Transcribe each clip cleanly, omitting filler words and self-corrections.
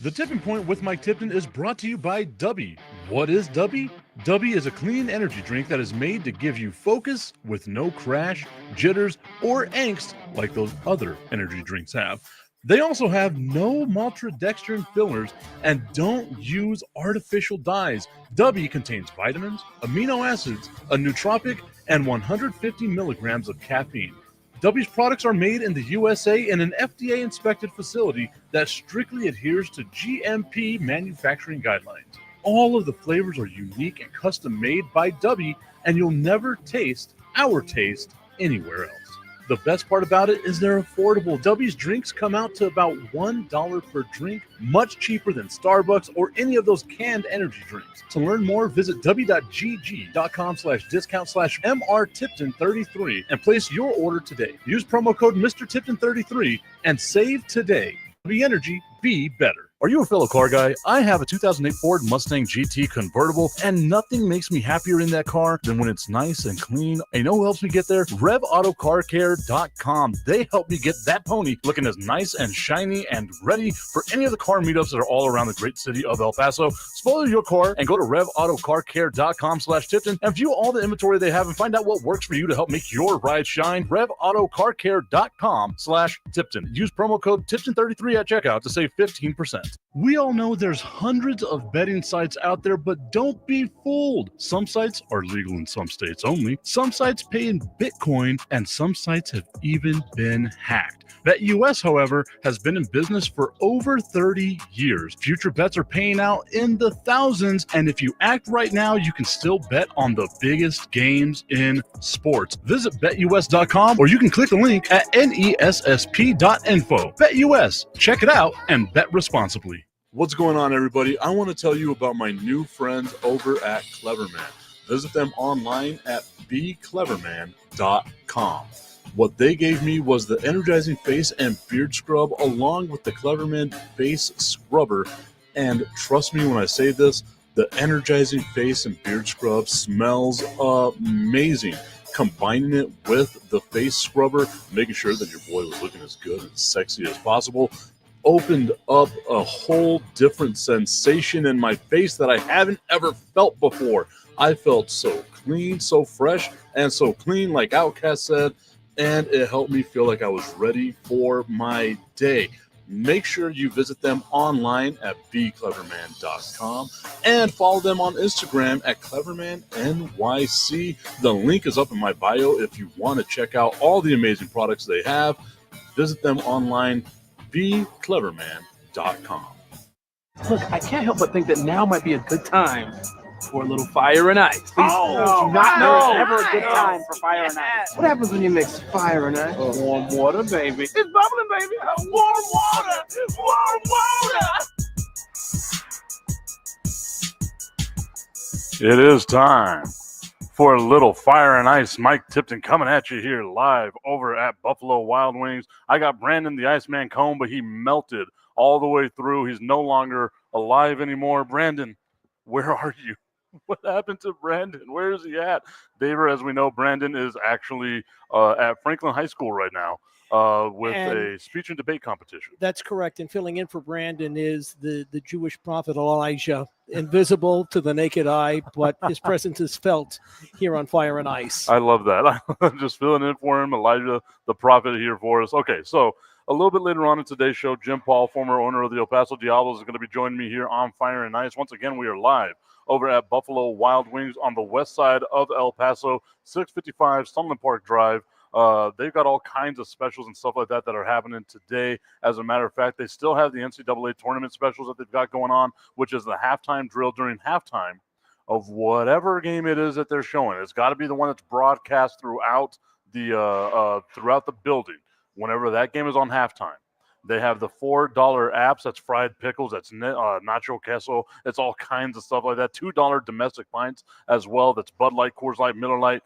The Tipping Point with Mike Tipton is brought to you by Dubby. What is Dubby? Dubby is a clean energy drink that is made to give you focus with no crash, jitters, or angst like those other energy drinks have. They also have no maltodextrin fillers and don't use artificial dyes. Dubby contains vitamins, amino acids, a nootropic, and 150 milligrams of caffeine. W's products are made in the USA in an FDA-inspected facility that strictly adheres to GMP manufacturing guidelines. All of the flavors are unique and custom-made by W, and you'll never taste our taste anywhere else. The best part about it is they're affordable. W's drinks come out to about $1 per drink, much cheaper than Starbucks or any of those canned energy drinks. To learn more, visit w.gg.com/MRTipton33 and place your order today. Use promo code MrTipton33 and save today. W Energy, be better. Are you a fellow car guy? I have a 2008 Ford Mustang GT convertible, and nothing makes me happier in that car than when it's nice and clean. And you know who helps me get there? RevAutoCarCare.com. They help me get that pony looking as nice and shiny and ready for any of the car meetups that are all around the great city of El Paso. Spoil your car and go to RevAutoCarCare.com/Tipton and view all the inventory they have and find out what works for you to help make your ride shine. RevAutoCarCare.com/Tipton. Use promo code Tipton33 at checkout to save 15%. We all know there's hundreds of betting sites out there, but don't be fooled. Some sites are legal in some states only. Some sites pay in Bitcoin, and some sites have even been hacked. BetUS, however, has been in business for over 30 years. Future bets are paying out in the thousands, and if you act right now, you can still bet on the biggest games in sports. Visit BetUS.com, or you can click the link at nessp.info. BetUS, check it out and bet responsibly. What's going on, everybody? I want to tell you about my new friends over at Cleverman. Visit them online at becleverman.com. What they gave me was the energizing face and beard scrub along with the Cleverman face scrubber. And trust me when I say this, the energizing face and beard scrub smells amazing. Combining it with the face scrubber, making sure that your boy was looking as good and sexy as possible, opened up a whole different sensation in my face that I haven't ever felt before. I felt so clean, so fresh, and so clean, like Outcast said, and it helped me feel like I was ready for my day. Make sure you visit them online at becleverman.com and follow them on Instagram at clevermannyc. The link is up in my bio if you want to check out all the amazing products they have. Visit them online, becleverman.com. Look, I can't help but think that now might be a good time for a little fire and ice. Please do not know it's ever a good time for fire and ice. What happens when you mix fire and ice? Warm water, baby. It's bubbling, baby. Warm water. Warm water. It is time for a little fire and ice. Mike Tipton coming at you here live over at Buffalo Wild Wings. I got Brandon the IceMan Combe, but he melted all the way through. He's no longer alive anymore. Brandon, where are you? What happened to Brandon? Where is he at? Daver, as we know, Brandon is actually at Franklin High School right now with a speech and debate competition. That's correct. And filling in for Brandon is the Jewish prophet Elijah, invisible to the naked eye, but his presence is felt here on Fire and Ice. I love that. I'm just filling in for him, Elijah, the prophet, here for us. Okay, so a little bit later on in today's show, Jim Paul, former owner of the El Paso Diablos, is going to be joining me here on Fire and Ice. Once again, we are live over at Buffalo Wild Wings on the west side of El Paso, 655 Sunland Park Drive. They've got all kinds of specials and stuff like that are happening today. As a matter of fact, they still have the NCAA tournament specials that they've got going on, which is the halftime drill during halftime of whatever game it is that they're showing. It's got to be the one that's broadcast throughout the building. Whenever that game is on halftime, they have the $4 apps. That's fried pickles. That's nacho queso. It's all kinds of stuff like that. $2 domestic pints as well. That's Bud Light, Coors Light, Miller Light.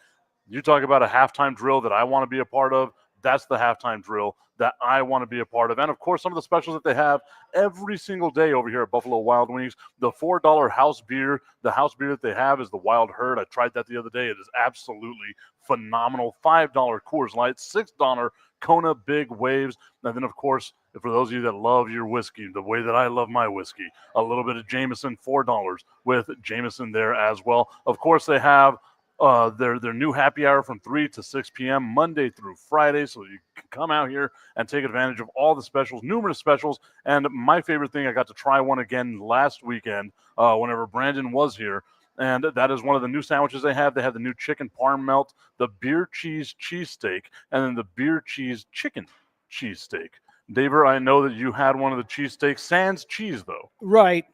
You talk about a halftime drill that I want to be a part of. That's the halftime drill that I want to be a part of. And, of course, some of the specials that they have every single day over here at Buffalo Wild Wings. The $4 house beer. The house beer that they have is the Wild Herd. I tried that the other day. It is absolutely phenomenal. $5 Coors Light, $6 Kona Big Waves. And then, of course, for those of you that love your whiskey, the way that I love my whiskey, a little bit of Jameson, $4 with Jameson there as well. Of course, they have their new happy hour from 3 to 6 p.m. Monday through Friday, so you can come out here and take advantage of all the specials, numerous specials. And my favorite thing, I got to try one again last weekend whenever Brandon was here, and that is one of the new sandwiches they have. They have the new chicken parm melt, the beer cheese cheesesteak, and then the beer cheese chicken cheesesteak. Daver, I know that you had one of the cheesesteaks, sans cheese, though. Right.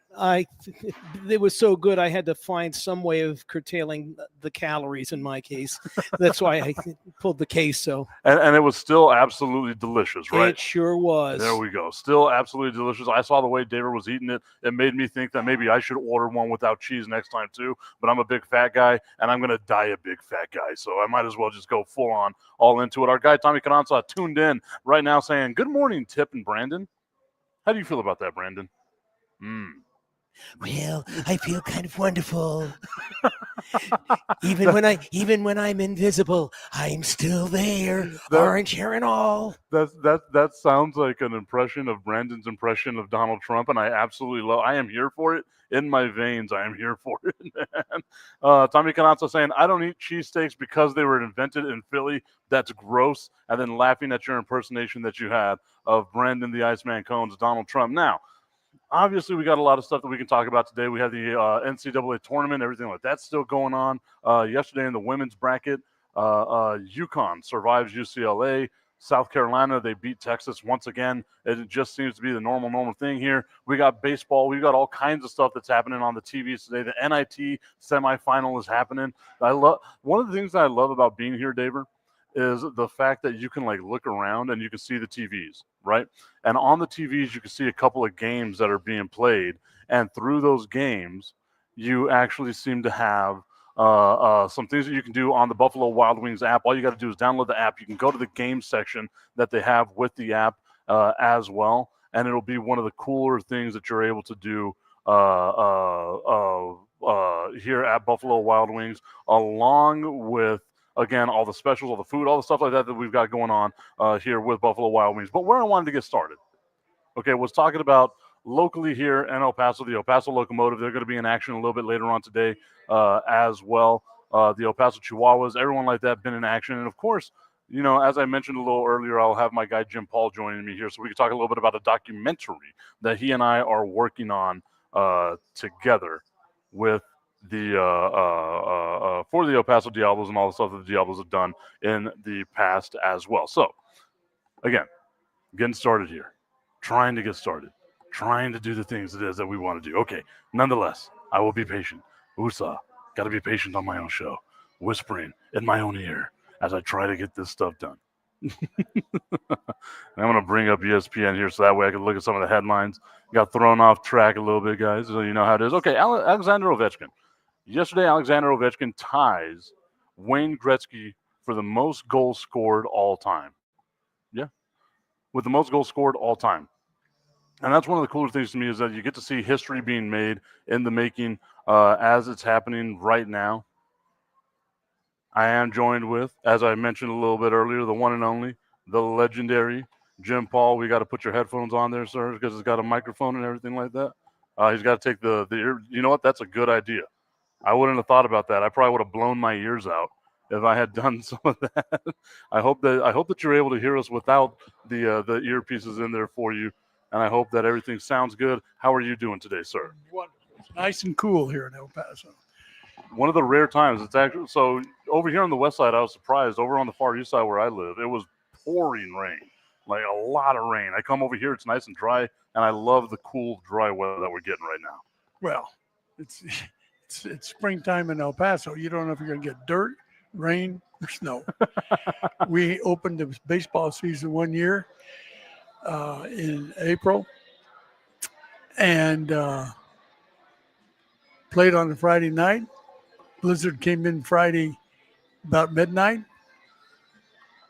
It was so good, I had to find some way of curtailing the calories in my case. That's why I pulled the queso. And it was still absolutely delicious, right? It sure was. There we go. Still absolutely delicious. I saw the way David was eating it. It made me think that maybe I should order one without cheese next time too. But I'm a big fat guy, and I'm going to die a big fat guy. So I might as well just go full on, all into it. Our guy Tommy Cananza tuned in right now saying, "Good morning, Tip and Brandon." How do you feel about that, Brandon? Well, I feel kind of wonderful. even when I'm invisible, I'm still there, orange hair and all. That sounds like an impression of Brandon's impression of Donald Trump, and I absolutely love. I am here for it in my veins. I am here for it, man. Tommy Canazzo saying, "I don't eat cheesesteaks because they were invented in Philly. That's gross." And then laughing at your impersonation that you had of Brandon the Iceman Cones, Donald Trump. Now, obviously, we got a lot of stuff that we can talk about today. We have the NCAA tournament, everything like that's still going on. Yesterday in the women's bracket, UConn survives UCLA. South Carolina, they beat Texas once again. It just seems to be the normal thing here. We got baseball. We got all kinds of stuff that's happening on the TVs today. The NIT semifinal is happening. One of the things that I love about being here, Daver, is the fact that you can like look around and you can see the TVs, right? And on the TVs, you can see a couple of games that are being played. And through those games, you actually seem to have some things that you can do on the Buffalo Wild Wings app. All you got to do is download the app. You can go to the game section that they have with the app as well. And it'll be one of the cooler things that you're able to do here at Buffalo Wild Wings, along with, again, all the specials, all the food, all the stuff like that we've got going on here with Buffalo Wild Wings. But where I wanted to get started, okay, was talking about locally here in El Paso, the El Paso Locomotive. They're going to be in action a little bit later on today as well. The El Paso Chihuahuas, everyone like that, been in action. And, of course, you know, as I mentioned a little earlier, I'll have my guy Jim Paul joining me here so we can talk a little bit about a documentary that he and I are working on together with the for the El Paso Diablos and all the stuff that the Diablos have done in the past as well. So, again, getting started here, trying to get started, trying to do the things it is that we want to do. Okay, nonetheless, I will be patient. Usa, got to be patient on my own show, whispering in my own ear as I try to get this stuff done. And I'm going to bring up ESPN here so that way I can look at some of the headlines. Got thrown off track a little bit, guys, so you know how it is. Okay, Alexander Ovechkin. Yesterday, Alexander Ovechkin ties Wayne Gretzky for the most goals scored all time. Yeah, with the most goals scored all time. And that's one of the cooler things to me is that you get to see history being made in the making as it's happening right now. I am joined with, as I mentioned a little bit earlier, the one and only, the legendary Jim Paul. We got to put your headphones on there, sir, because it's got a microphone and everything like that. He's got to take the ear. You know what? That's a good idea. I wouldn't have thought about that. I probably would have blown my ears out if I had done some of that. I hope that you're able to hear us without the earpieces in there for you, and I hope that everything sounds good. How are you doing today, sir? Wonderful. It's nice and cool here in El Paso. One of the rare times it's actually so over here on the west side. I was surprised. Over on the far east side where I live, it was pouring rain, like a lot of rain. I come over here, it's nice and dry, and I love the cool, dry weather that we're getting right now. Well, it's springtime in El Paso. You don't know if you're going to get dirt, rain, or snow. We opened the baseball season one year in April and played on a Friday night. Blizzard came in Friday about midnight.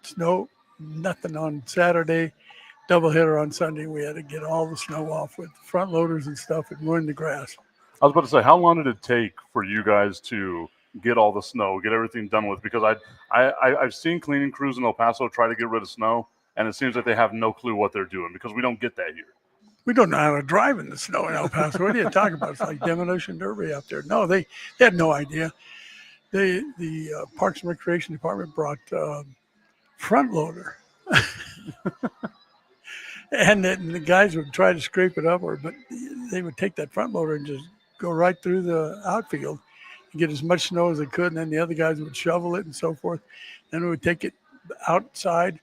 Snow, nothing on Saturday, doubleheader on Sunday. We had to get all the snow off with front loaders and stuff and ruin the grass. I was about to say, how long did it take for you guys to get all the snow, get everything done with? Because I've seen cleaning crews in El Paso try to get rid of snow, and it seems like they have no clue what they're doing because we don't get that here. We don't know how to drive in the snow in El Paso. What are you talking about? It's like demolition derby out there. No, they had no idea. The Parks and Recreation Department brought front loader. And then the guys would try to scrape it up, but they would take that front loader and just go right through the outfield and get as much snow as they could. And then the other guys would shovel it and so forth. Then we would take it outside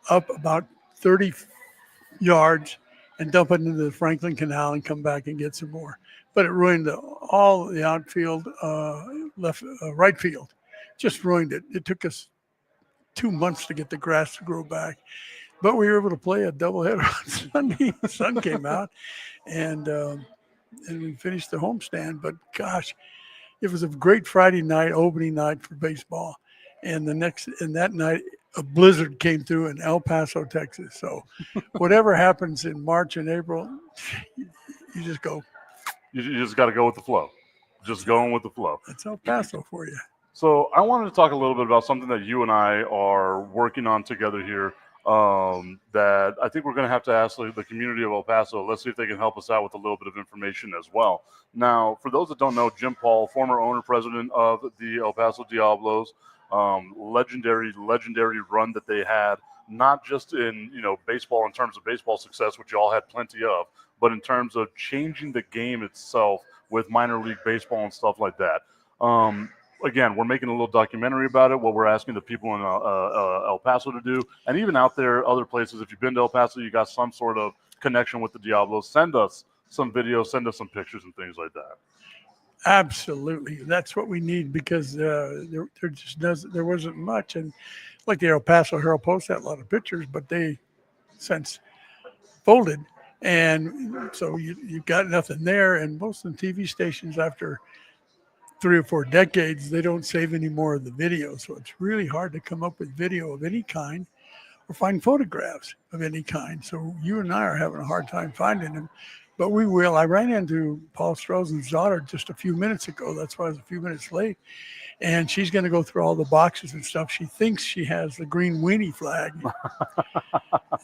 up about 30 yards and dump it into the Franklin Canal and come back and get some more. But it ruined all the outfield, right field. Just ruined it. It took us 2 months to get the grass to grow back. But we were able to play a doubleheader on Sunday. The sun came out, and we finished the homestand. But gosh, it was a great Friday night, opening night for baseball. And that night, a blizzard came through in El Paso, Texas. So whatever happens in March and April, you just go. You just got to go with the flow. Just going with the flow. That's El Paso for you. So I wanted to talk a little bit about something that you and I are working on together here. That I think we're going to have to ask the community of El Paso. Let's see if they can help us out with a little bit of information as well. Now, for those that don't know, Jim Paul, former owner president of the El Paso Diablos, legendary run that they had, not just in baseball in terms of baseball success, which you all had plenty of, but in terms of changing the game itself with minor league baseball and stuff like that. Again, we're making a little documentary about it, what we're asking the people in El Paso to do. And even out there, other places, if you've been to El Paso, you got some sort of connection with the Diablos, send us some videos, send us some pictures and things like that. Absolutely. That's what we need because there wasn't much. And like the El Paso Herald Post had a lot of pictures, but they since folded. And so you've got nothing there. And most of the TV stations after 3 or 4 decades, they don't save any more of the video. So it's really hard to come up with video of any kind or find photographs of any kind. So you and I are having a hard time finding them, but we will. I ran into Paul Strozen's daughter just a few minutes ago. That's why I was a few minutes late. And she's going to go through all the boxes and stuff. She thinks she has the green weenie flag.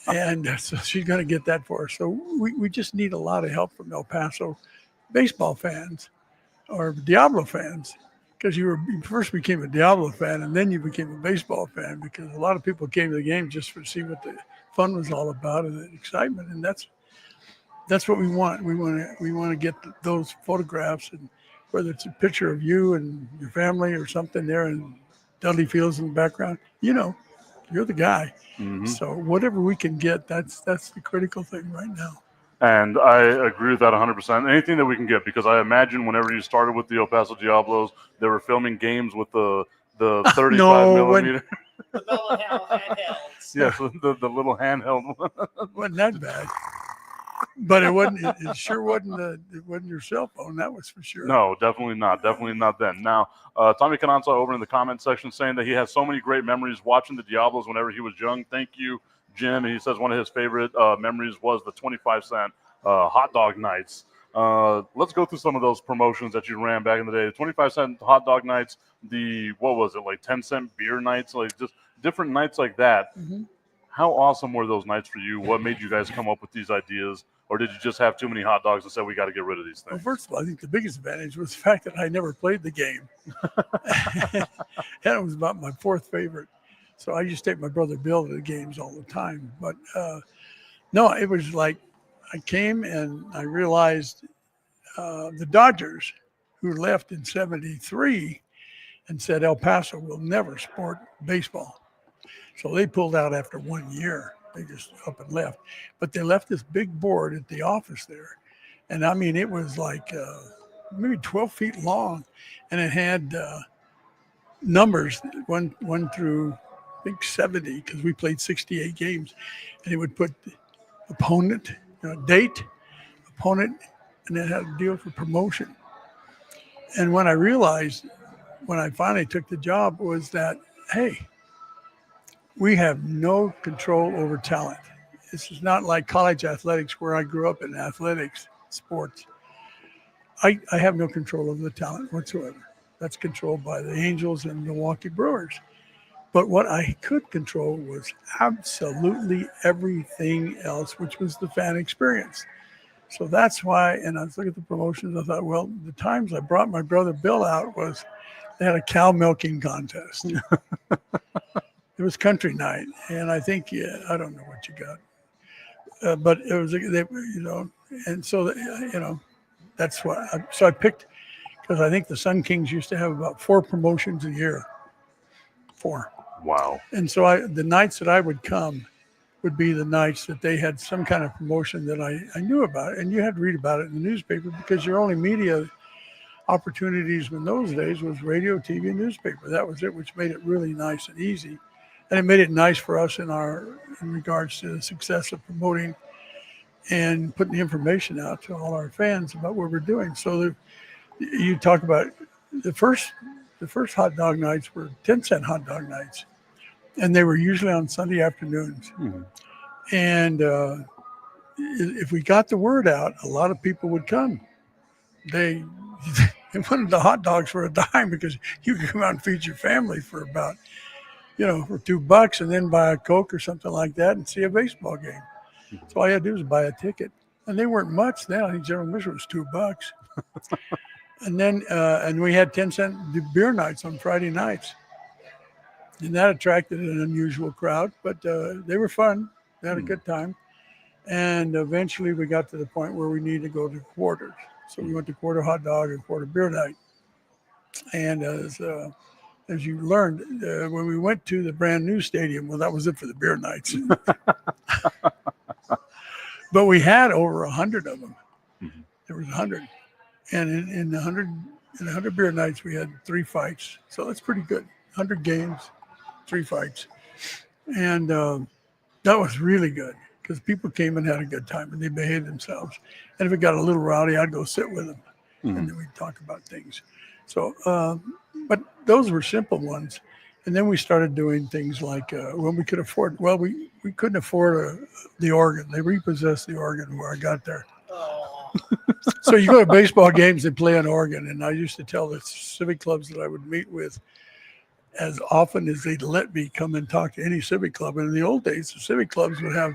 And so she's going to get that for us. So we just need a lot of help from El Paso baseball fans or Diablo fans, because you first became a Diablo fan and then you became a baseball fan, because a lot of people came to the game just to see what the fun was all about and the excitement. And that's what we want. We want to get those photographs, and whether it's a picture of you and your family or something there and Dudley Fields in the background, you're the guy. Mm-hmm. So whatever we can get, that's the critical thing right now. And I agree with that 100%. Anything that we can get, because I imagine whenever you started with the El Paso Diablos, they were filming games with the 35 millimeter. The little handhelds. Yes, the little handheld. Wasn't that bad. But it wasn't. It sure wasn't. It wasn't your cell phone. That was for sure. No, definitely not. Definitely not then. Now, Tommy Cananza over in the comment section saying that he has so many great memories watching the Diablos whenever he was young. Thank you, Jim. And he says one of his favorite memories was the 25-cent hot dog nights. Let's go through some of those promotions that you ran back in the day. The 25-cent hot dog nights. What was it, like 10-cent beer nights? Like just different nights like that. Mm-hmm. How awesome were those nights for you? What made you guys come up with these ideas? Or did you just have too many hot dogs and said, we got to get rid of these things? Well, first of all, I think the biggest advantage was the fact that I never played the game. And it was about my 4th favorite. So I used to take my brother Bill to the games all the time. But no, it was like I came and I realized the Dodgers, who left in 73 and said El Paso will never sport baseball. So they pulled out after 1 year. They just up and left. But they left this big board at the office there. And I mean, it was like maybe 12 feet long. And it had numbers, one through, I think, 70, because we played 68 games. And it would put opponent, date, opponent, and it had a deal for promotion. And when I realized, when I finally took the job, was that, hey, we have no control over talent. This is not like college athletics where I grew up in athletics, sports. I have no control over the talent whatsoever. That's controlled by the Angels and Milwaukee Brewers. But what I could control was absolutely everything else, which was the fan experience. So that's why, and I was looking at the promotions, I thought, well, the times I brought my brother Bill out was they had a cow milking contest. It was country night, and I think, I don't know what you got, but it was, and so, that's why. So I picked, because I think the Sun Kings used to have about 4 promotions a year. 4. Wow. And so the nights that I would come would be the nights that they had some kind of promotion that I knew about. And you had to read about it in the newspaper because your only media opportunities in those days was radio, TV, and newspaper. That was it, which made it really nice and easy. And it made it nice for us in regards to the success of promoting and putting the information out to all our fans about what we're doing. So you talk about the first hot dog nights were 10-cent hot dog nights, and they were usually on Sunday afternoons. Mm-hmm. And if we got the word out, a lot of people would come. They wanted the hot dogs for a dime because you could come out and feed your family for about, for $2 and then buy a Coke or something like that and see a baseball game. So all you had to do was buy a ticket. And they weren't much then. I think general admission was $2. And then, and we had 10-cent beer nights on Friday nights. And that attracted an unusual crowd, but they were fun. They had a good time. And eventually we got to the point where we needed to go to quarters. So we went to quarter hot dog and quarter beer night. And as you learned, when we went to the brand new stadium, well, that was it for the beer nights. But we had over 100 of them. Mm-hmm. There was 100. And in the 100 beer nights, we had 3 fights. So that's pretty good. 100 games, 3 fights. And that was really good because people came and had a good time and they behaved themselves. And if it got a little rowdy, I'd go sit with them. Mm-hmm. And then we'd talk about things. So, but those were simple ones. And then we started doing things like when we could afford, well, we couldn't afford the organ. They repossessed the organ where I got there. Oh. So you go to baseball games and play an organ. And I used to tell the civic clubs that I would meet with as often as they'd let me come and talk to any civic club. And in the old days, the civic clubs would have,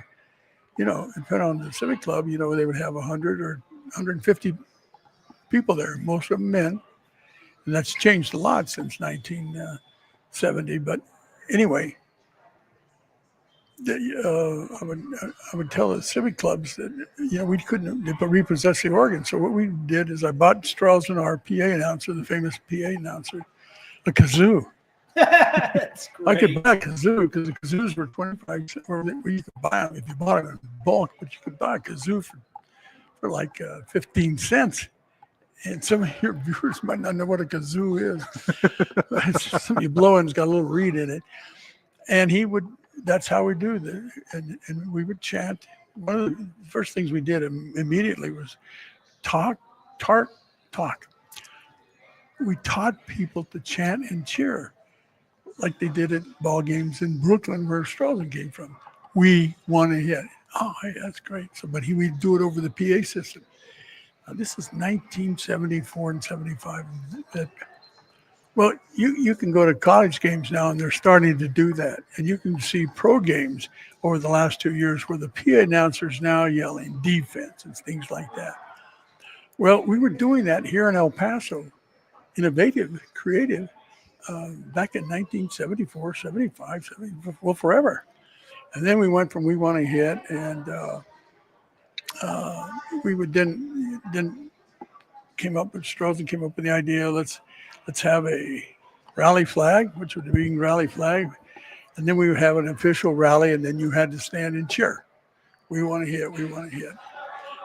depending on the civic club, they would have 100 or 150 people there, most of them men. And that's changed a lot since 1970. But anyway, I would tell the civic clubs that, we couldn't repossess the organ. So what we did is I bought Strausen, our PA announcer, the famous PA announcer, a kazoo. That's great. I could buy a kazoo because the kazoos were 25 cents, or you could buy them if you bought them in bulk, but you could buy a kazoo for like 15 cents. And some of your viewers might not know what a kazoo is. You blow and it's got a little reed in it. And that's how we do that. And we would chant. One of the first things we did immediately was talk. We taught people to chant and cheer like they did at ball games in Brooklyn where Strausen came from. We want to hit. Oh, hey, that's great. So, but we'd do it over the PA system. Now, this is 1974 and 75. Well, you can go to college games now, and they're starting to do that. And you can see pro games over the last 2 years where the PA announcer's now yelling defense and things like that. Well, we were doing that here in El Paso, innovative, creative, back in 1974, 75, 70, well, forever. And then we went from We Want to Hit, and we would then Strausen came up with the idea, let's have a rally flag, which would be rally flag, and then we would have an official rally, and then you had to stand and cheer. We want to hit.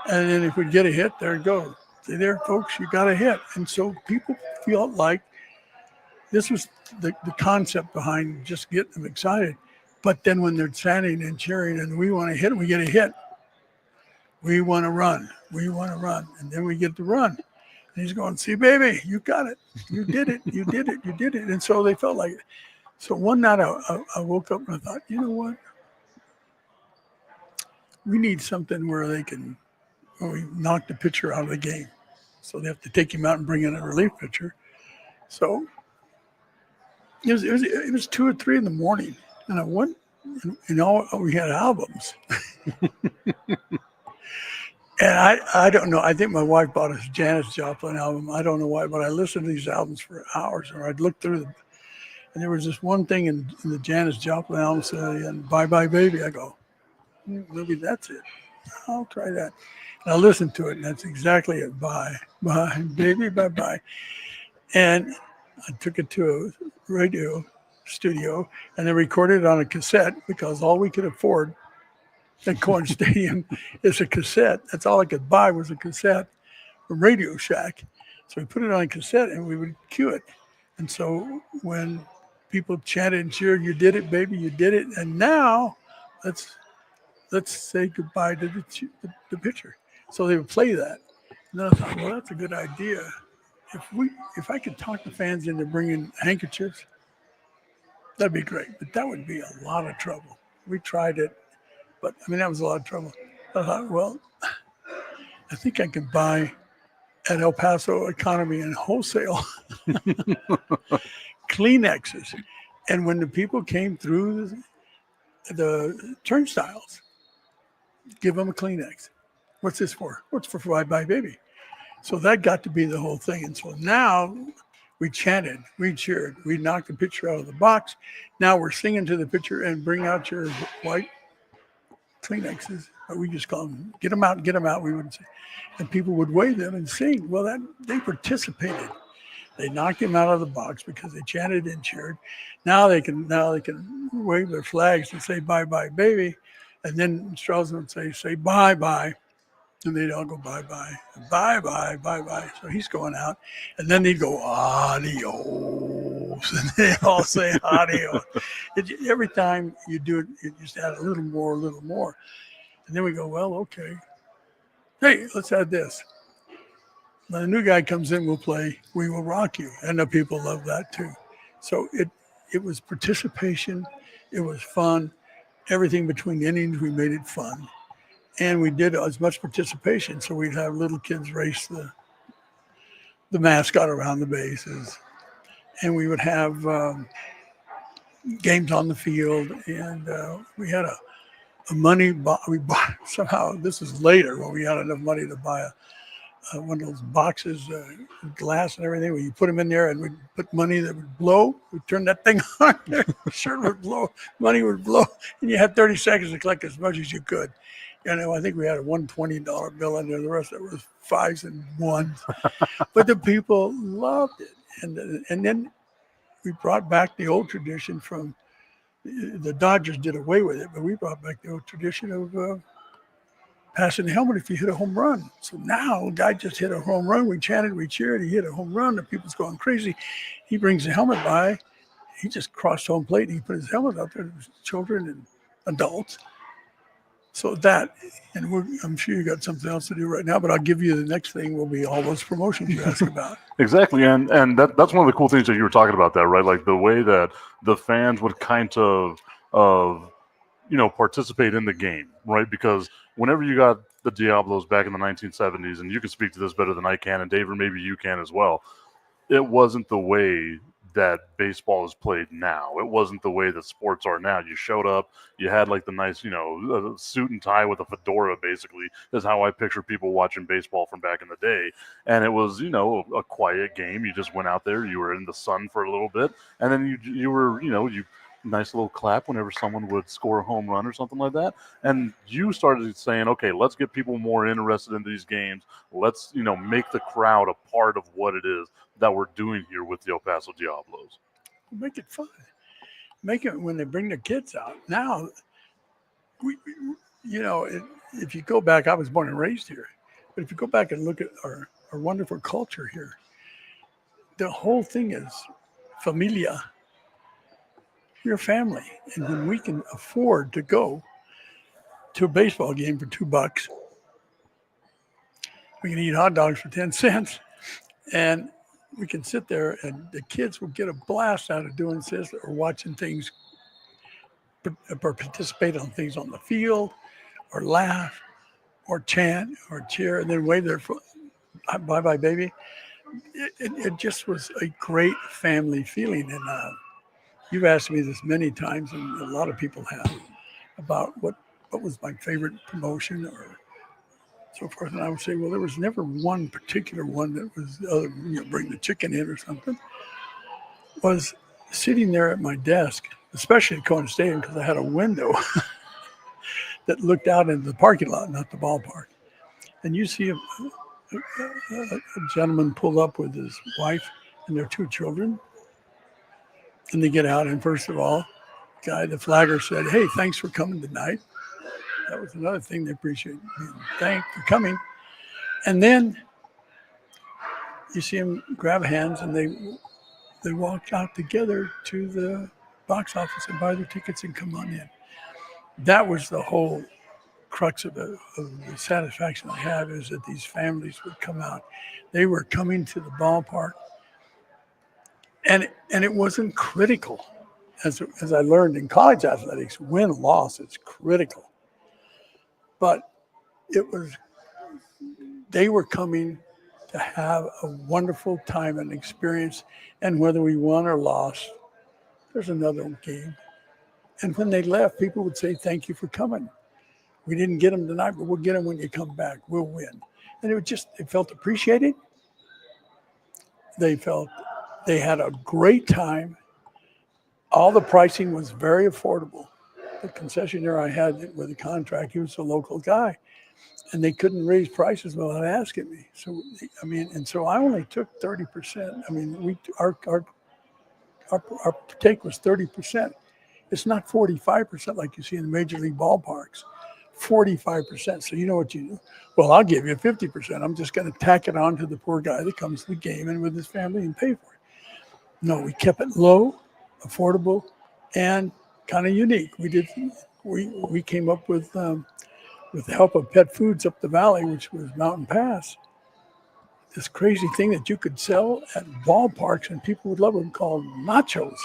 And then if we get a hit, there it goes. Say there, folks, you got a hit. And so people felt like this was the concept behind just getting them excited. But then when they're standing and cheering and we want to hit, we get a hit. We want to run. And then we get to run. And he's going, see, baby, you got it. You did it. And so they felt like So one night I woke up and I thought, you know what? We need something where they can we knock the pitcher out of the game. So they have to take him out and bring in a relief pitcher. So it was 2 or 3 in the morning, and I went, and all we had albums. And I don't know. I think my wife bought us Janis Joplin album. I don't know why, but I listened to these albums for hours, or I'd look through them. And there was this one thing in the Janis Joplin album saying, "Bye Bye Baby." I go, maybe that's it. I'll try that. And I listened to it, and that's exactly it. Bye, bye, baby, bye, bye. And I took it to a radio studio, and they recorded it on a cassette because all we could afford at Corn Stadium is a cassette. That's all I could buy was a cassette from Radio Shack. So we put it on a cassette, and we would cue it. And so when people chanted and cheered, "You did it, baby, you did it," and now let's say goodbye to the pitcher. So they would play that. And then I thought, well, that's a good idea. If I could talk the fans into bringing handkerchiefs, that'd be great. But that would be a lot of trouble. We tried it, but I mean, that was a lot of trouble. I thought, well, I think I could buy at El Paso Economy and Wholesale Kleenexes. And when the people came through the turnstiles, give them a Kleenex. What's this for? What's for Bye Bye Baby? So that got to be the whole thing. And so now we chanted, we cheered, we knocked the pitcher out of the box. Now we're singing to the pitcher and bring out your white Kleenexes. But we just call them, get them out, we would say. And people would wave them and sing. Well, they participated. They knocked him out of the box because they chanted and cheered. Now they can wave their flags and say "Bye Bye Baby," and then Straussman would say "Bye Bye," and they'd all go "Bye Bye, Bye Bye, Bye Bye." So he's going out, and then they'd go "Adios," and they all say "Adios." Every time you do it, you just add a little more, and then we go, "Well, okay, hey, let's add this." When a new guy comes in, we'll play "We Will Rock You," and the people love that too. So it was participation, it was fun. Everything between innings, we made it fun, and we did as much participation. So we'd have little kids race the mascot around the bases, and we would have games on the field, and we had a money. We bought somehow. This is later when we had enough money to buy one of those boxes, glass and everything, where you put them in there and we'd put money that would blow. We'd turn that thing on there, shirt would blow, money would blow, and you had 30 seconds to collect as much as you could. I think we had a $120 bill in there. The rest of it was 5s and 1s. But the people loved it. And then we brought back the old tradition from the Dodgers did away with it, but we brought back the old tradition of passing the helmet if you hit a home run. So now a guy just hit a home run. We chanted, we cheered. He hit a home run. The people's going crazy. He brings the helmet by. He just crossed home plate and he put his helmet out there. There was children and adults. So that, and I'm sure you got something else to do right now, but I'll give you the next thing will be all those promotions you asked about. Exactly, and that's one of the cool things that you were talking about there, right? Like the way that the fans would kind of participate in the game, right? Because whenever you got the Diablos back in the 1970s, and you can speak to this better than I can, and Dave, or maybe you can as well, it wasn't the way that baseball is played now. It wasn't the way that sports are now. You showed up, you had like the nice, suit and tie with a fedora, basically, is how I picture people watching baseball from back in the day. And it was, a quiet game. You just went out there, you were in the sun for a little bit, and then you were, nice little clap whenever someone would score a home run or something like that. And you started saying, okay, let's get people more interested in these games. Let's, make the crowd a part of what it is that we're doing here with the El Paso Diablos. Make it fun. Make it when they bring their kids out. Now, if you go back, I was born and raised here, but if you go back and look at our wonderful culture here, the whole thing is familia. We're a family, and when we can afford to go to a baseball game for $2, we can eat hot dogs for 10 cents, and we can sit there and the kids will get a blast out of doing this or watching things or participate on things on the field or laugh or chant or cheer and then wave their bye-bye baby. It just was a great family feeling. And you've asked me this many times, and a lot of people have, about what was my favorite promotion or so forth. And I would say, well, there was never one particular one that was, bring the chicken in or something. Was sitting there at my desk, especially at Cohen Stadium, because I had a window that looked out into the parking lot, not the ballpark. And you see a gentleman pull up with his wife and their 2 children. And they get out, and first of all, the flagger said, "Hey, thanks for coming tonight." That was another thing they appreciate. Thanks for coming. And then you see them grab hands, and they walk out together to the box office and buy their tickets and come on in. That was the whole crux of the satisfaction I have, is that these families would come out. They were coming to the ballpark, and it wasn't critical. As I learned in college athletics, win, loss, it's critical. But they were coming to have a wonderful time and experience. And whether we won or lost, there's another game. And when they left, people would say, "Thank you for coming. We didn't get them tonight, but we'll get them when you come back. We'll win." And they felt appreciated. They felt they had a great time. All the pricing was very affordable. The concessionaire I had with the contract, he was a local guy, and they couldn't raise prices without asking me. So, so I only took 30%. Our take was 30%. It's not 45% like you see in the major league ballparks. 45%. So you know what you do? Well, I'll give you 50%. I'm just going to tack it on to the poor guy that comes to the game and with his family and pay for it. No, we kept it low, affordable, and kind of unique. We came up with the help of Pet Foods up the valley, which was Mountain Pass, this crazy thing that you could sell at ballparks and people would love them, called nachos.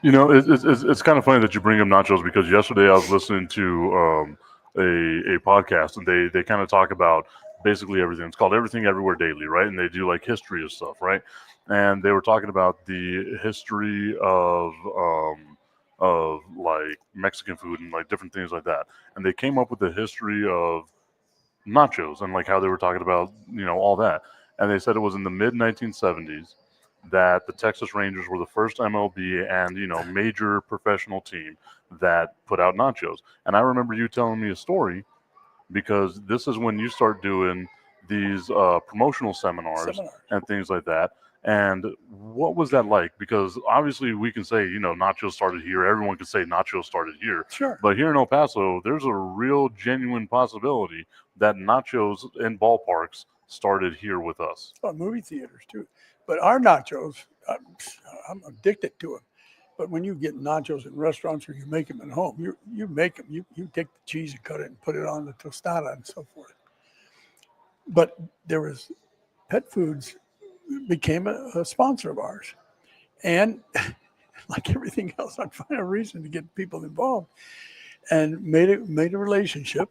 It's kind of funny that you bring up nachos, because yesterday I was listening to a podcast, and they kind of talk about basically everything. It's called Everything Everywhere Daily, right? And they do like history of stuff, right? And they were talking about the history of like Mexican food and like different things like that. And they came up with the history of nachos and like how they were talking about, all that. And they said it was in the mid 1970s that the Texas Rangers were the first MLB and, major professional team that put out nachos. And I remember you telling me a story, because this is when you start doing these promotional seminars and things like that. And what was that like? Because obviously we can say, nachos started here. Everyone can say nachos started here. Sure. But here in El Paso, there's a real genuine possibility that nachos in ballparks started here with us. Oh, movie theaters too. But our nachos, I'm addicted to them. But when you get nachos in restaurants or you make them at home, you make them. You take the cheese and cut it and put it on the tostada and so forth. But there was Pet Foods became a sponsor of ours. And like everything else, I'd find a reason to get people involved and made a relationship.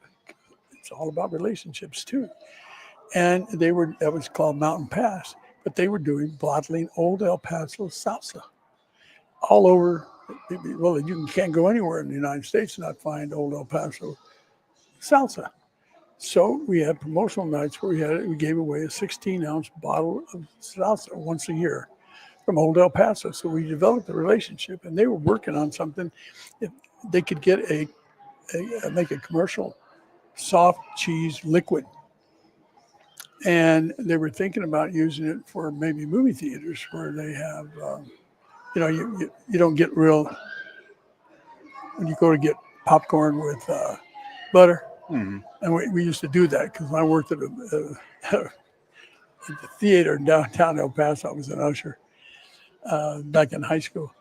It's all about relationships too. And that was called Mountain Pass, but they were bottling old El Paso salsa all over. Well, you can't go anywhere in the United States and not find old El Paso salsa. So we had promotional nights where we gave away a 16-ounce bottle of salsa once a year from old El Paso. So we developed a relationship, and they were working on something. If they could get make a commercial soft cheese liquid, and they were thinking about using it for maybe movie theaters where they have, you don't get real when you go to get popcorn with butter. Mm-hmm. And we used to do that because when I worked at the theater in downtown El Paso, I was an usher back in high school.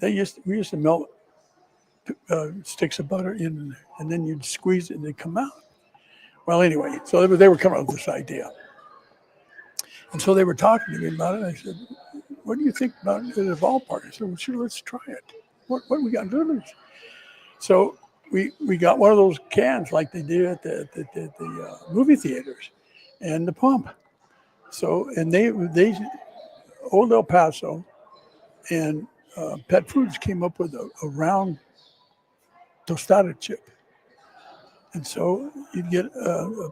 We used to melt sticks of butter in, and then you'd squeeze it and they'd come out. Well, anyway, so they were coming up with this idea. And so they were talking to me about it. And I said, what do you think about it at a ballpark? I said, well, sure, let's try it. What do we got to do? So we got one of those cans like they do at the movie theaters and the pump. So, and they Old El Paso and Pet Foods came up with a round tostada chip. And so you'd get a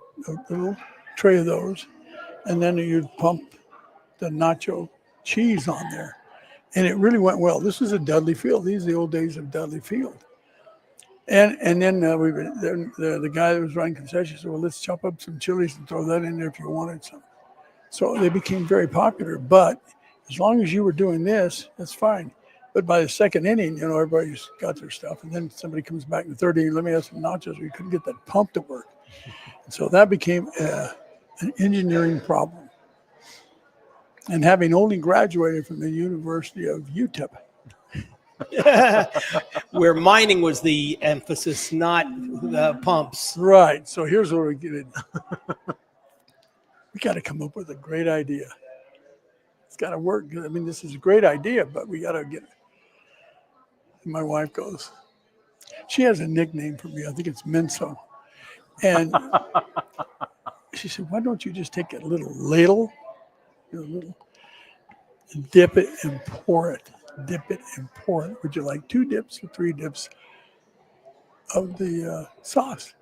little tray of those, and then you'd pump the nacho cheese on there. And it really went well. This is a Dudley Field. These are the old days of Dudley Field. And then the guy that was running concessions said, well, let's chop up some chilies and throw that in there if you wanted some. So they became very popular. But as long as you were doing this, that's fine. But by the second inning, everybody's got their stuff. And then somebody comes back in the third inning, let me have some nachos. We couldn't get that pump to work. And so that became an engineering problem. And having only graduated from the University of UTEP, Where mining was the emphasis, not the pumps. right. So here's where we get it. We got to come up with a great idea. It's got to work. I mean, this is a great idea, but we got to get it. And my wife goes, she has a nickname for me. I think it's Menso. And she said, why don't you just take a little ladle, and dip it and pour it. Dip it and pour it. Would you like 2 dips or 3 dips of the sauce?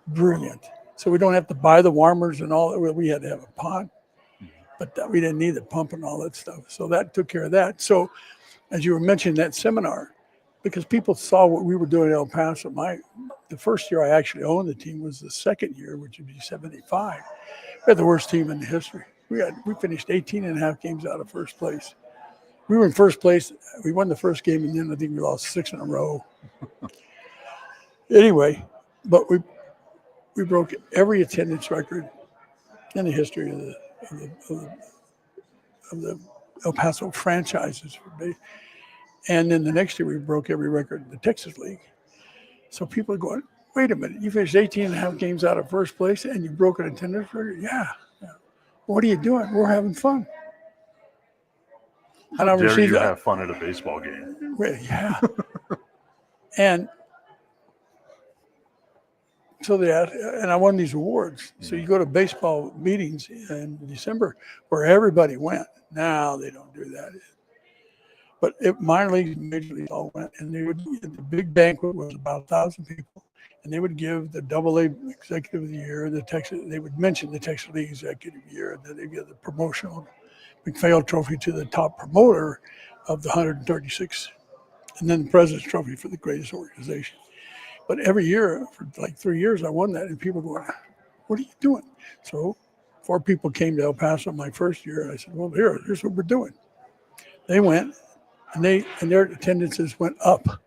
Brilliant. So we don't have to buy the warmers and all that. We had to have a pot, but we didn't need the pump and all that stuff. So that took care of that. So as you were mentioning that seminar, because people saw what we were doing in El Paso, the first year I actually owned the team was the second year, which would be 75. We had the worst team in history. We finished 18 and a half games out of first place. We were in first place. We won the first game, and then I think we lost 6 in a row. Anyway, but we broke every attendance record in the history of the El Paso franchises. And then the next year, we broke every record in the Texas League. So people are going, wait a minute, you finished 18 and a half games out of first place, and you broke an attendance record? Yeah. What are you doing? We're having fun. How dare you have fun at a baseball game? Well, yeah. And so and I won these awards. So you go to baseball meetings in December where everybody went. Now they don't do that. But minor leagues and major leagues all went. And the big banquet was about 1,000 people. And they would give the AA Executive of the Year, they would mention the Texas League Executive of the Year, and then they'd give the promotional McPhail Trophy to the top promoter of the 136, and then the President's Trophy for the greatest organization. But every year, for like 3 years, I won that, and people go, what are you doing? So 4 people came to El Paso my first year, and I said, well, here's what we're doing. They went, and their attendances went up.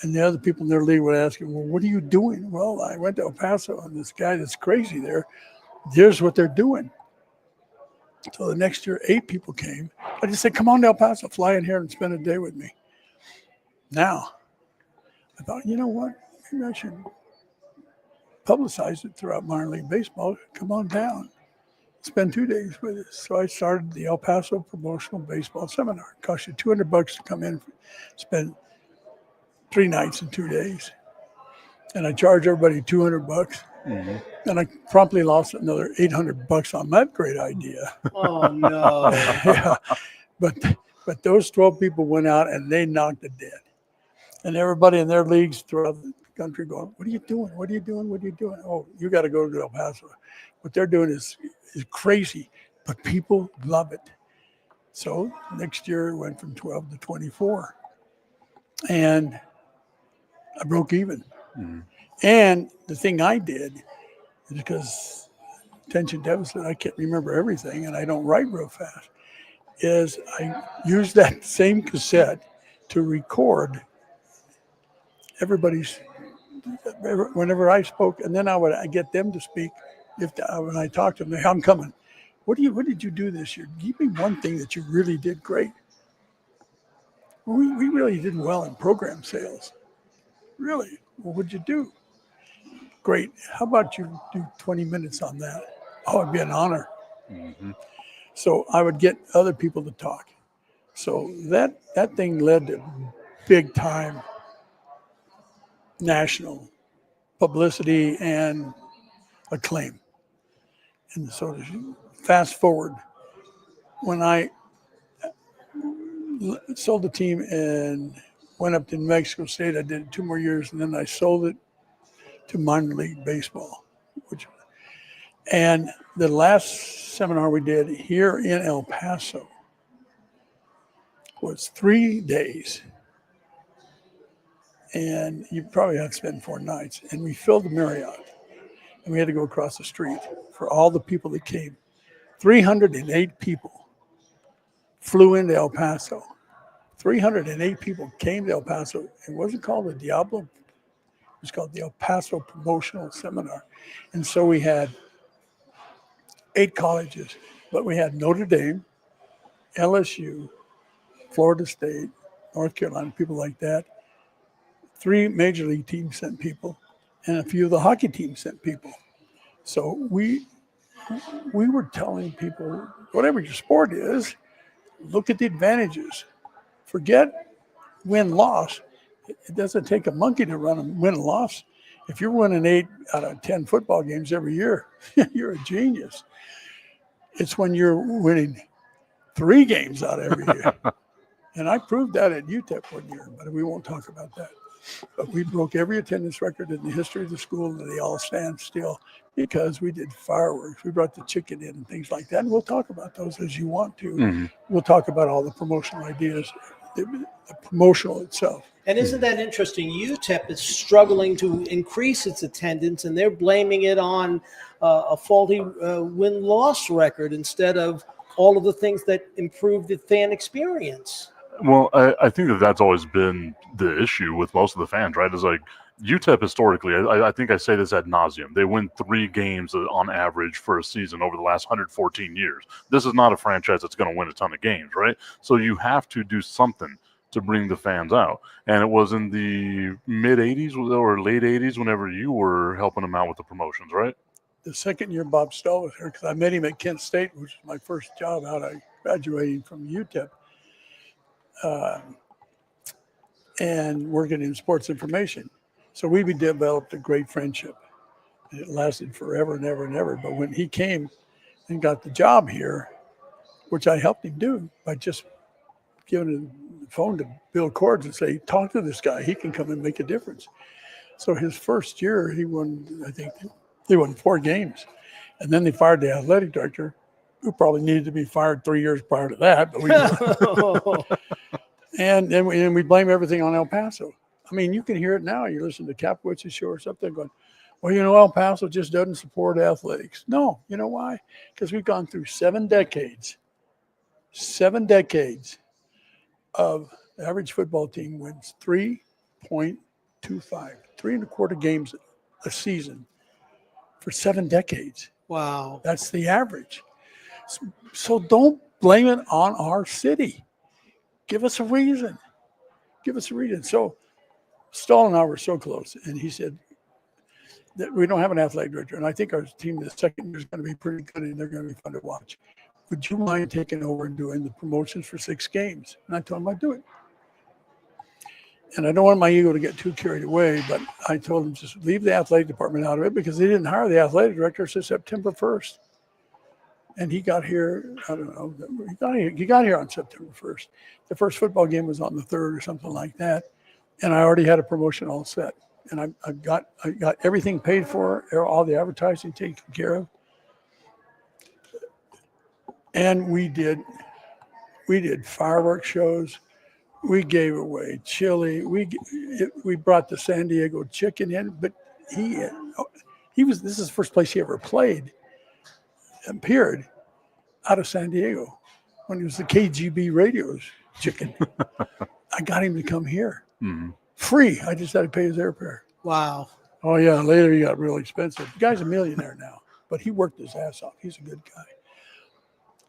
And the other people in their league would ask him, well, what are you doing? Well, I went to El Paso, and this guy that's crazy there, here's what they're doing. So the next year, 8 people came. I just said, come on to El Paso, fly in here and spend a day with me. Now, I thought, you know what? Maybe I should publicize it throughout minor league baseball. Come on down. Spend 2 days with us. So I started the El Paso Promotional Baseball Seminar. It cost you $200 to come in, spend 3 nights and 2 days. And I charge everybody $200. Mm-hmm. And I promptly lost another $800 on that great idea. Oh, no. Yeah. But those 12 people went out and they knocked it dead. And everybody in their leagues throughout the country going, what are you doing? What are you doing? What are you doing? Oh, you got to go to El Paso. What they're doing is crazy, but people love it. So next year it went from 12 to 24. And I broke even. Mm-hmm. And the thing I did is because attention deficit, I can't remember everything and I don't write real fast, is I used that same cassette to record everybody's, whenever I spoke, and then I get them to speak. When I talk to them, I'm coming. What did you do this year? Give me one thing that you really did great. Well, we really did well in program sales. Really? Well, what'd you do? Great. How about you do 20 minutes on that? Oh, it'd be an honor. Mm-hmm. So I would get other people to talk. So that thing led to big time national publicity and acclaim. And so fast forward, when I sold the team and went up to New Mexico State, I did 2 more years, and then I sold it to minor league baseball. And the last seminar we did here in El Paso was 3 days. And you probably had to spend 4 nights. And we filled the Marriott. And we had to go across the street for all the people that came. 308 people flew into El Paso. 308 people came to El Paso. It wasn't called the Diablo. It was called the El Paso Promotional Seminar. And so we had 8 colleges, but we had Notre Dame, LSU, Florida State, North Carolina, people like that. 3 major league teams sent people, and a few of the hockey teams sent people. So we were telling people, whatever your sport is, look at the advantages. Forget win-loss. It doesn't take a monkey to run a win-loss. If you're winning 8 out of 10 football games every year, you're a genius. It's when you're winning 3 games out of every year. And I proved that at UTEP one year, but we won't talk about that. But we broke every attendance record in the history of the school, and they all stand still because we did fireworks. We brought the chicken in and things like that. And we'll talk about those as you want to. Mm-hmm. We'll talk about all the promotional ideas, the promotional itself. And isn't that interesting? UTEP is struggling to increase its attendance, and they're blaming it on a faulty win-loss record instead of all of the things that improve the fan experience. Well, I think that's always been the issue with most of the fans, right? Is like UTEP historically, I think I say this ad nauseum. They win 3 games on average for a season over the last 114 years. This is not a franchise that's going to win a ton of games, right? So you have to do something to bring the fans out. And it was in the mid 80s or late 80s whenever you were helping them out with the promotions, right? The second year Bob Stahl was here, because I met him at Kent State, which was my first job out of graduating from UTEP. And working in sports information. So we developed a great friendship. It lasted forever and ever and ever. But when he came and got the job here, which I helped him do by just giving the phone to Bill Cords and say, talk to this guy. He can come and make a difference. So his first year, he won, I think, they won 4 games. And then they fired the athletic director, who probably needed to be fired 3 years prior to that. But we And then we blame everything on El Paso. I mean, you can hear it now. You listen to Kapowitz's show or something going, well, El Paso just doesn't support athletics. No, you know why? Because we've gone through 7 decades of the average football team wins 3.25, 3.25 games a season for 7 decades. Wow. That's the average. So don't blame it on our city. Give us a reason. So Stahl and I were so close, and he said that we don't have an athletic director, and I think our team the second year is going to be pretty good, and they're going to be fun to watch. Would you mind taking over and doing the promotions for 6 games? And I told him I'd do it. And I don't want my ego to get too carried away, but I told him just leave the athletic department out of it, because they didn't hire the athletic director until September 1st. And he got here, I don't know, he got here on September 1st. The first football game was on the 3rd or something like that. And I already had a promotion all set. And I got everything paid for, all the advertising taken care of. And we did fireworks shows. We gave away chili. We brought the San Diego chicken in, but this is the first place he ever played. Appeared out of San Diego when he was the KGB radios chicken. I got him to come here free. I just had to pay his airfare. Wow. Oh yeah, later he got real expensive. The guy's a millionaire now, but he worked his ass off. He's a good guy.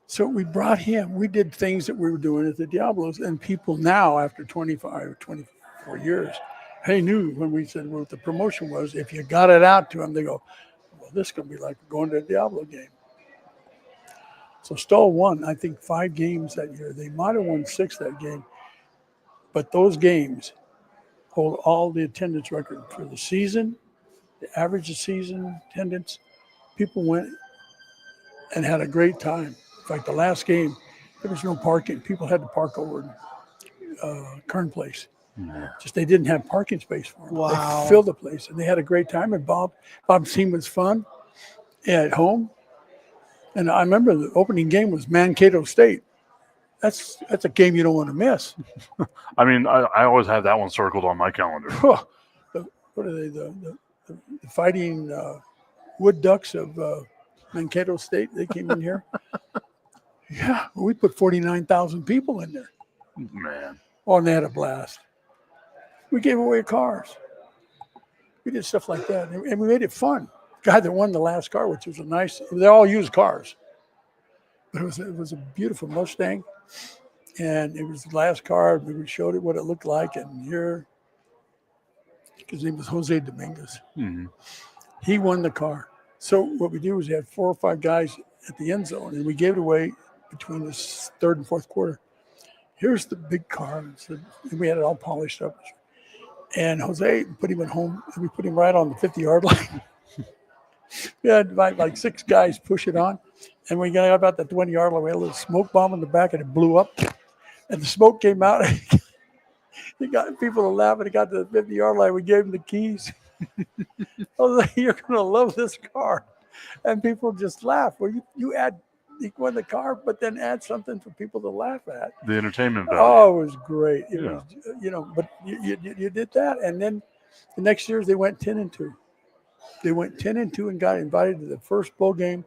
So we brought him. We did things that we were doing at the Diablos, and people now, after 24 years, they knew when we said what the promotion was. If you got it out to them, they go, well, this is going to be like going to a Diablo game. So Stoll won, I think, 5 games that year. They might have won 6 that game. But those games hold all the attendance record for the season, the average of season attendance. People went and had a great time. In fact, the last game, there was no parking. People had to park over Kern Place. Just they didn't have parking space for them. Wow. They filled the place, and they had a great time. And Bob's team was fun at home. And I remember the opening game was Mankato State. That's a game you don't want to miss. I mean, I always have that one circled on my calendar. What are they? The fighting Wood Ducks of Mankato State. They came in here. Yeah, we put 49,000 people in there. Man. Oh, and they had a blast. We gave away cars. We did stuff like that, and we made it fun. Guy that won the last car, which was they all used cars, but it was a beautiful Mustang, and it was the last car. We showed it what it looked like, and his name was Jose Dominguez. Mm-hmm. He won the car. So what we did was we had 4 or 5 guys at the end zone, and we gave it away between the third and fourth quarter. Here's the big car, and we had it all polished up. And Jose put him at home, and we put him right on the 50-yard line. We had like 6 guys push it on, and we got about the 20-yard line. We had a little smoke bomb in the back, and it blew up. And the smoke came out. He got people to laugh, and he got to the 50-yard line. We gave him the keys. I was like, "You're going to love this car," and people just laugh. Well, you won the car, but then add something for people to laugh at. The entertainment value. Oh, it was great. It Yeah. was, but you did that, and then the next year they went 10-2. They went 10-2 and got invited to the first bowl game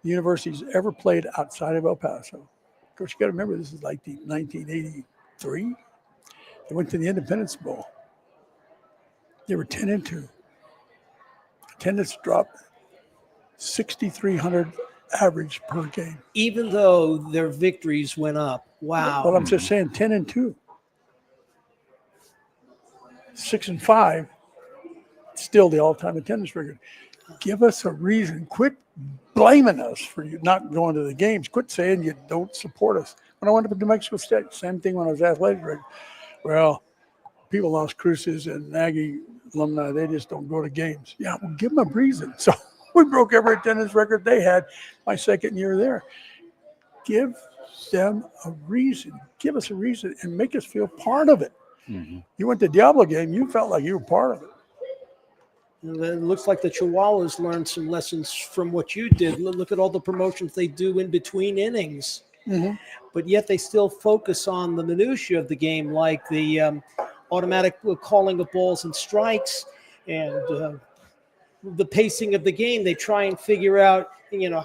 the university's ever played outside of El Paso. Of course, you got to remember this is like 1983. They went to the Independence Bowl. They were 10-2. Attendance dropped 6,300 average per game. Even though their victories went up. Wow. Well, I'm just saying 10-2. 6-5. Still the all-time attendance record. Give us a reason. Quit blaming us for you not going to the games. Quit saying you don't support us. When I went up to New Mexico State, same thing when I was athletic director. Well, people lost cruises and Aggie alumni, they just don't go to games. Yeah, well, give them a reason. So we broke every attendance record they had my second year there. Give them a reason. Give us a reason and make us feel part of it. Mm-hmm. You went to Diablo game, you felt like you were part of it. It looks like the Chihuahuas learned some lessons from what you did. Look at all the promotions they do in between innings. Mm-hmm. But yet they still focus on the minutiae of the game, like the automatic calling of balls and strikes and the pacing of the game. They try and figure out,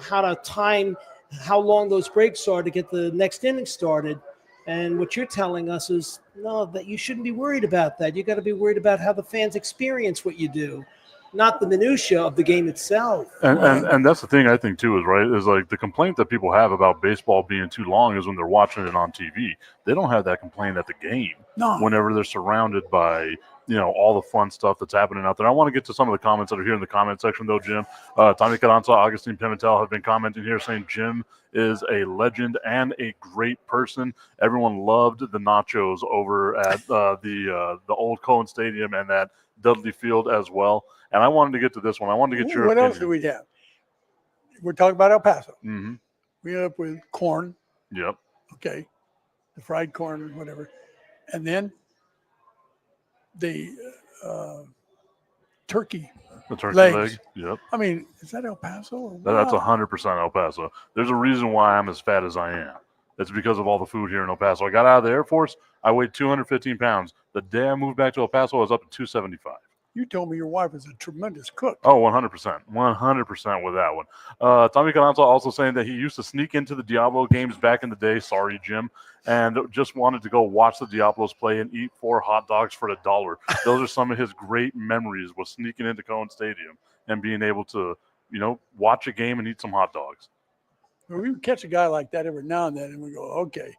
how to time how long those breaks are to get the next inning started. And what you're telling us is, no, that you shouldn't be worried about that. You got to be worried about how the fans experience what you do, not the minutia of the game itself. And that's the thing I think too is like the complaint that people have about baseball being too long is when they're watching it on TV. They don't have that complaint at the game. No. Whenever they're surrounded by all the fun stuff that's happening out there. I want to get to some of the comments that are here in the comment section though, Jim. Tommy Carranza, Augustine Pimentel have been commenting here saying Jim is a legend and a great person. Everyone loved the nachos over at the old Cohen Stadium and at Dudley Field as well. And I wanted to get to this one. I wanted to get your What opinion. else do we have? We're talking about El Paso. Mm-hmm. We ended up with corn. Yep. Okay. The fried corn or whatever. And then the turkey. The turkey legs. leg. Yep. I mean, is that El Paso? Or That's what? 100% El Paso. There's a reason why I'm as fat as I am. It's because of all the food here in El Paso. I got out of the Air Force. I weighed 215 pounds. The day I moved back to El Paso, I was up to 275. You told me your wife is a tremendous cook. Oh, 100%. 100% with that one. Tommy Carranza also saying that he used to sneak into the Diablo games back in the day. Sorry, Jim. And just wanted to go watch the Diablos play and eat 4 hot dogs for $1. Those are some of his great memories, was sneaking into Cohen Stadium and being able to, watch a game and eat some hot dogs. Well, we would catch a guy like that every now and then, and we go, okay,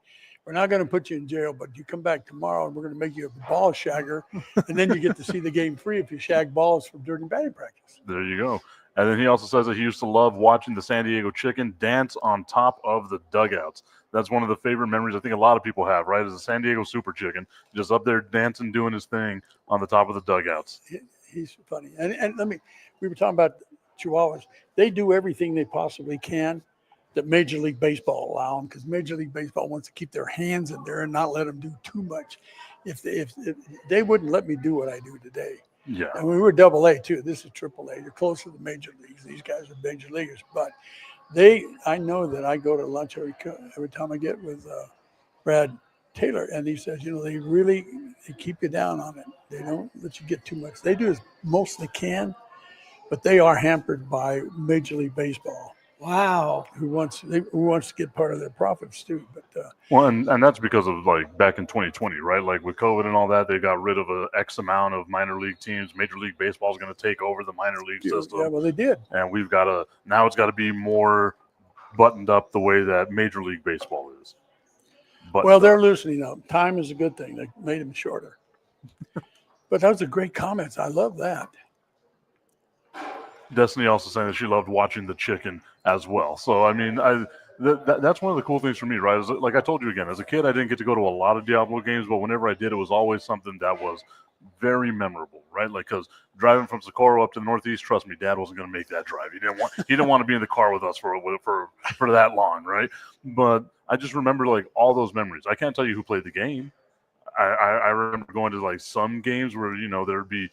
we're not going to put you in jail, but you come back tomorrow and we're going to make you a ball shagger, and then you get to see the game free if you shag balls from during batting practice. There you go. And then he also says that he used to love watching the San Diego Chicken dance on top of the dugouts. That's one of the favorite memories I think a lot of people have, right? Is the San Diego Super Chicken just up there dancing, doing his thing on the top of the dugouts. He's funny. And we were talking about Chihuahuas. They do everything they possibly can that Major League Baseball allow them, because Major League Baseball wants to keep their hands in there and not let them do too much. If they wouldn't let me do what I do today. Yeah. And we were AA too. This is AAA. You're closer to major leagues. These guys are major leaguers. But I know that I go to lunch every time I get with Brad Taylor, and he says, they keep you down on it. They don't let you get too much. They do as most they can, but they are hampered by Major League Baseball. Wow. Who wants to get part of their profits too. But well, and that's because of like back in 2020, right? Like with COVID and all that, they got rid of a X amount of minor league teams. Major League Baseball is going to take over the minor league system. Yeah, well, they did. And now it's got to be more buttoned up the way that Major League Baseball is. Well, they're loosening up. Time is a good thing. They made them shorter. But those are great comments. I love that. Destiny also saying that she loved watching the chicken as well. So, I mean, that's one of the cool things for me, right? Is like I told you again, as a kid, I didn't get to go to a lot of Diablo games, but whenever I did, it was always something that was very memorable, right? Like, because driving from Socorro up to the Northeast, trust me, Dad wasn't going to make that drive. He didn't want to be in the car with us for that long, right? But I just remember like all those memories. I can't tell you who played the game. I remember going to like some games where there'd be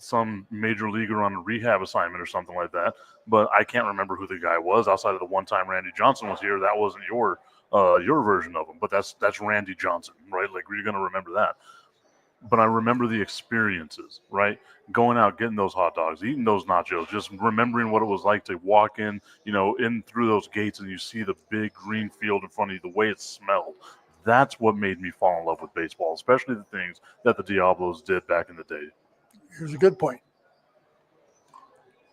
some major leaguer on a rehab assignment or something like that, but I can't remember who the guy was outside of the one time Randy Johnson was here. That wasn't your version of him, but that's Randy Johnson, right? Like you're going to remember that. But I remember the experiences, right? Going out, getting those hot dogs, eating those nachos, just remembering what it was like to walk in, in through those gates and you see the big green field in front of you, the way it smelled. That's what made me fall in love with baseball, especially the things that the Diablos did back in the day. Here's a good point.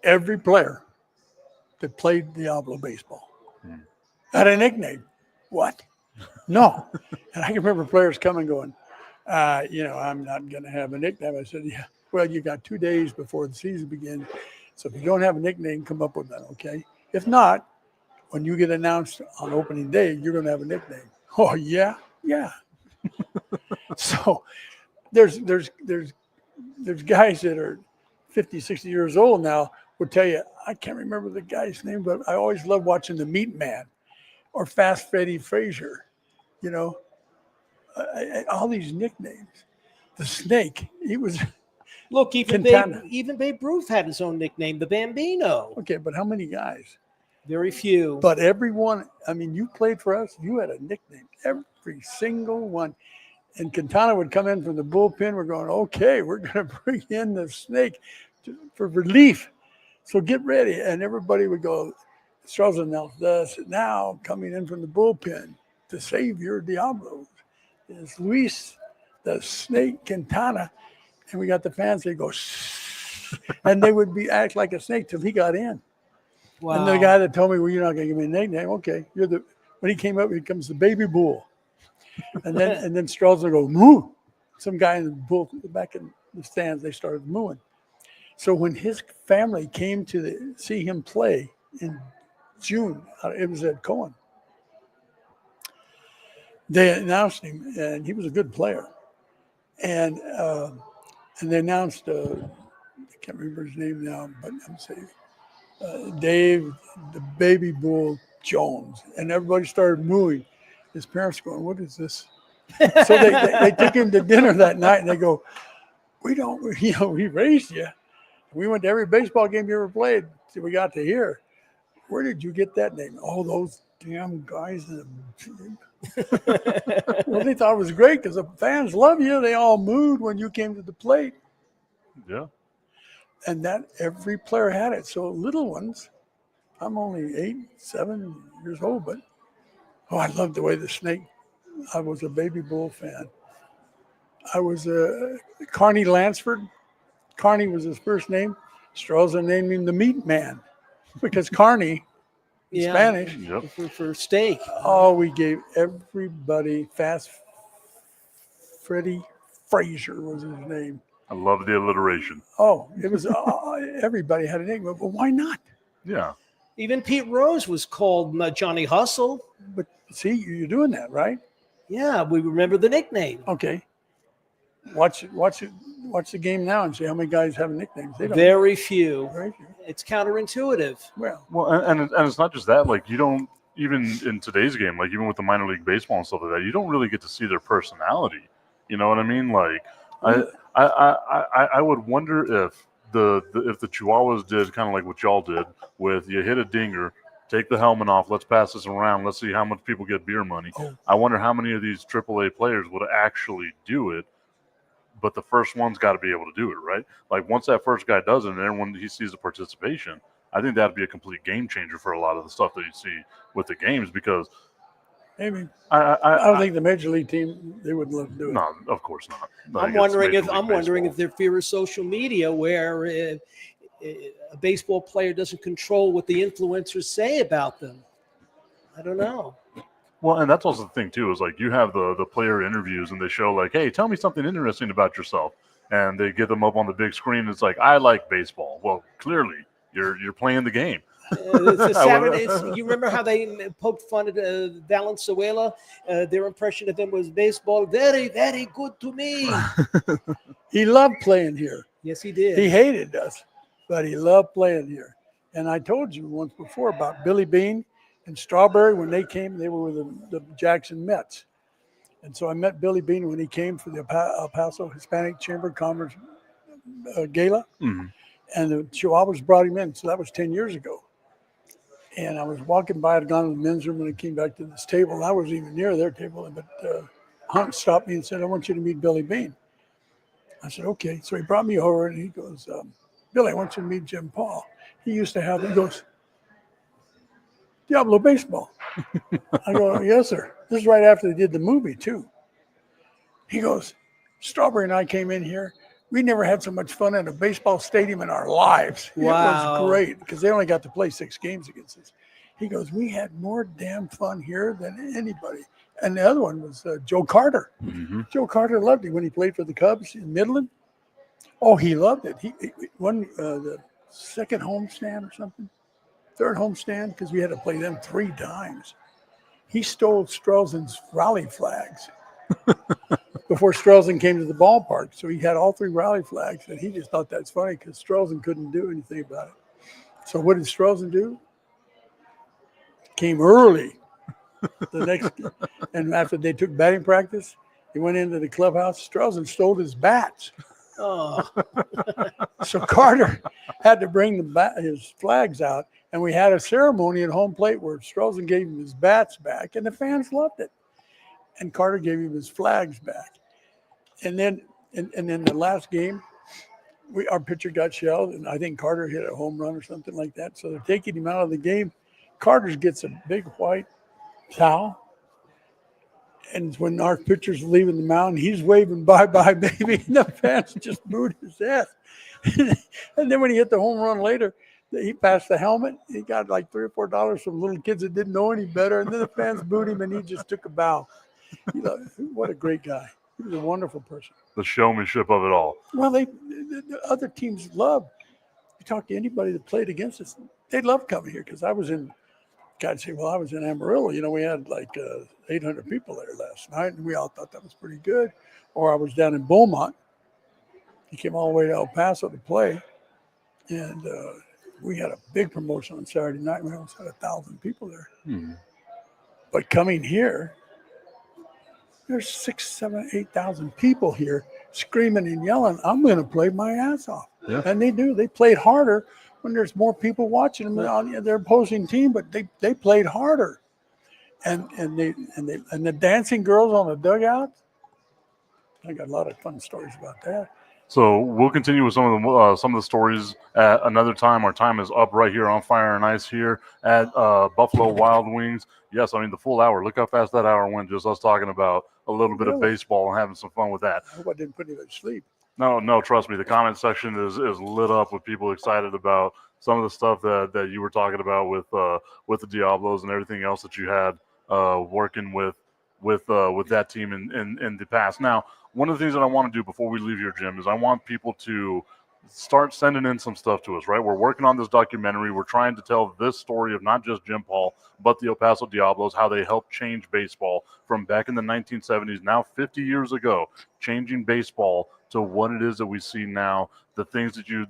Every player that played Diablo baseball had a nickname. What? No. And I can remember players coming going, I'm not going to have a nickname. I said, yeah, well, you got 2 days before the season begins. So if you don't have a nickname, come up with that, okay? If not, when you get announced on opening day, you're going to have a nickname. Oh, yeah? Yeah. So there's guys that are 50, 60 years old now will tell you, I can't remember the guy's name, but I always loved watching the Meat Man or Fast Freddie Frazier, all these nicknames. The Snake, he was. Look, even Babe Ruth had his own nickname, the Bambino. Okay, but how many guys? Very few. But everyone, you played for us, you had a nickname, every single one. And Quintana would come in from the bullpen. We're going, okay, we're going to bring in the Snake for relief. So get ready. And everybody would go, Strauss announced us now coming in from the bullpen to save your Diablos is Luis the Snake Quintana. And we got the fans, they go, shh. And they would act like a snake till he got in. Wow. And the guy that told me, well, you're not going to give me a nickname. Okay. When he came up, he comes the baby bull. And then Strauss will go, moo. Some guy in the bull back in the stands, they started mooing. So when his family came to see him play in June, it was at Cohen. They announced him, and he was a good player. And they announced, I can't remember his name now, but I'm saying Dave, the baby bull Jones. And everybody started mooing. His parents going, what is this? So they took him to dinner that night, and they go, we raised you. We went to every baseball game you ever played. So we got to hear. Where did you get that name? Oh, those damn guys. Well, they thought it was great because the fans love you. They all mooed when you came to the plate. Yeah. And that every player had it. So little ones, I'm only 8, 7 years old, but I loved the way the Snake. I was a baby bull fan. I was Carney Lansford. Carney was his first name. Strauza named him the Meat Man because Carney in Spanish for steak. Oh, we gave everybody Fast Freddie Frazier was his name. I love the alliteration. Oh, it was everybody had a nickname, but why not? Yeah. Even Pete Rose was called Johnny Hustle. But see, you're doing that, right? Yeah, we remember the nickname. Okay. Watch the game now and see how many guys have nicknames. They don't. Very few. Very few. It's counterintuitive. Well, and it's not just that. Like, you don't, even in today's game, like even with the minor league baseball and stuff like that, you don't really get to see their personality. You know what I mean? Like, I would wonder if the Chihuahuas did kind of like what y'all did with you hit a dinger, take the helmet off, let's pass this around, let's see how much people get beer money. I wonder how many of these AAA players would actually do it. But the first one's got to be able to do it, right? Like, once that first guy does it and everyone he sees the participation, I think that'd be a complete game changer for a lot of the stuff that you see with the games, because maybe I don't think the major league team, they wouldn't let them do it. No, of course not. I'm wondering if their fear of social media, where a baseball player doesn't control what the influencers say about them. I don't know. Well, and that's also the thing too, is like you have the player interviews and they show like, hey, tell me something interesting about yourself, and they get them up on the big screen. It's like, I like baseball. Well, clearly you're playing the game. You remember how they poked fun at Valenzuela? Their impression of him was baseball very, very good to me. He loved playing here. Yes, he did. He hated us, but he loved playing here. And I told you once before about Billy Bean and Strawberry. When they came, they were with the Jackson Mets. And so I met Billy Bean when he came for the El Paso Hispanic Chamber of Commerce Gala. Mm-hmm. And the Chihuahuas brought him in. So that was 10 years ago. And I was walking by, I'd gone to the men's room, and I came back to this table. And I wasn't even near their table. But Hunt stopped me and said, I want you to meet Billy Bean. I said, okay. So he brought me over, and he goes, Billy, I want you to meet Jim Paul. He goes, Diablo Baseball. I go, yes, sir. This is right after they did the movie, too. He goes, Strawberry and I came in here. We never had so much fun in a baseball stadium in our lives. Wow. It was great because they only got to play 6 games against us. He goes, we had more damn fun here than anybody. And the other one was Joe Carter. Mm-hmm. Joe Carter loved it when he played for the Cubs in Midland. Oh, he loved it. He won the second homestand or something. Third homestand, because we had to play them 3 times. He stole Strelzin's rally flags before Strelzin came to the ballpark. So he had all 3 rally flags, and he just thought that's funny because Strelzin couldn't do anything about it. So what did Strelzin do? Came early the next, and after they took batting practice, he went into the clubhouse. Strelzin stole his bats. Oh. So Carter had to bring his flags out, and we had a ceremony at home plate where Strelzin gave him his bats back, and the fans loved it. And Carter gave him his flags back. And then, and then the last game, our pitcher got shelled, and I think Carter hit a home run or something like that. So they're taking him out of the game. Carter gets a big white towel. And when our pitcher's leaving the mound, he's waving bye-bye, baby. And the fans just booed his ass. And then when he hit the home run later, he passed the helmet. He got like $3 or $4 from little kids that didn't know any better. And then the fans booed him, and he just took a bow. You know, what a great guy. He was a wonderful person. The showmanship of it all. Well, the other teams love. You talk to anybody that played against us, they love coming here because I was in Amarillo. You know, we had like 800 people there last night, and we all thought that was pretty good. Or I was down in Beaumont. He came all the way to El Paso to play, and we had a big promotion on Saturday night. We almost had 1,000 people there. Hmm. But coming here, there's 6,000, 7,000, 8,000 people here screaming and yelling, I'm going to play my ass off. Yeah. And they do. They played harder when there's more people watching them on their opposing team, but they played harder. And the dancing girls on the dugout, I got a lot of fun stories about that. So we'll continue with some of the stories at another time. Our time is up right here on Fire and Ice here at Buffalo Wild Wings. Yes, I mean the full hour. Look how fast that hour went. Just us talking about a little bit of baseball and having some fun with that. I hope I didn't put you to sleep. No, trust me. The comment section is lit up with people excited about some of the stuff that you were talking about with the Diablos and everything else that you had working with with that team in the past. Now, one of the things that I want to do before we leave here, Jim, is I want people to start sending in some stuff to us, right? We're working on this documentary. We're trying to tell this story of not just Jim Paul, but the El Paso Diablos, how they helped change baseball from back in the 1970s, now 50 years ago, changing baseball to what it is that we see now, the things that you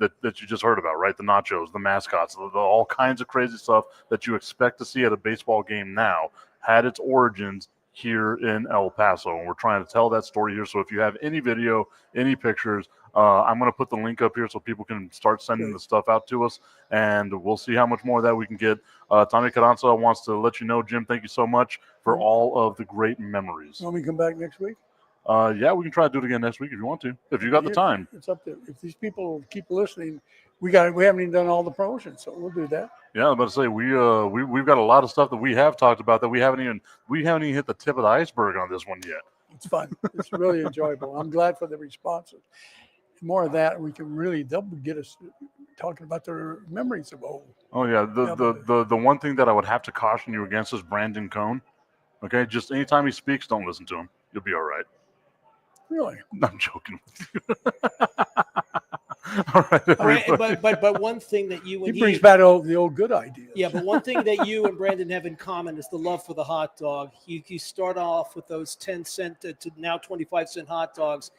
just heard about, right? The nachos, the mascots, all kinds of crazy stuff that you expect to see at a baseball game now had its origins here in El Paso, and we're trying to tell that story here. So if you have any video, any pictures, I'm going to put the link up here so people can start sending the stuff out to us, and we'll see how much more of that we can get. Tommy Carranza wants to let you know, Jim, thank you so much for all of the great memories. Want me to come back next week? Yeah, we can try to do it again next week if you want to, if you got the time. It's up to, if these people keep listening, we haven't even done all the promotions, so we'll do that. Yeah, I was about to say we've got a lot of stuff that we have talked about that we haven't even hit the tip of the iceberg on this one yet. It's fun. It's really enjoyable. I'm glad for the responses. More of that, we can really get us talking about their memories of old. Oh yeah, the one thing that I would have to caution you against is Brandon Cohn. Okay, just anytime he speaks, don't listen to him. You'll be all right. Really? I'm joking with you. All right, but one thing that you and he brings back the old good ideas. Yeah, but one thing that you and Brandon have in common is the love for the hot dog. You start off with those 10-cent to now 25-cent hot dogs.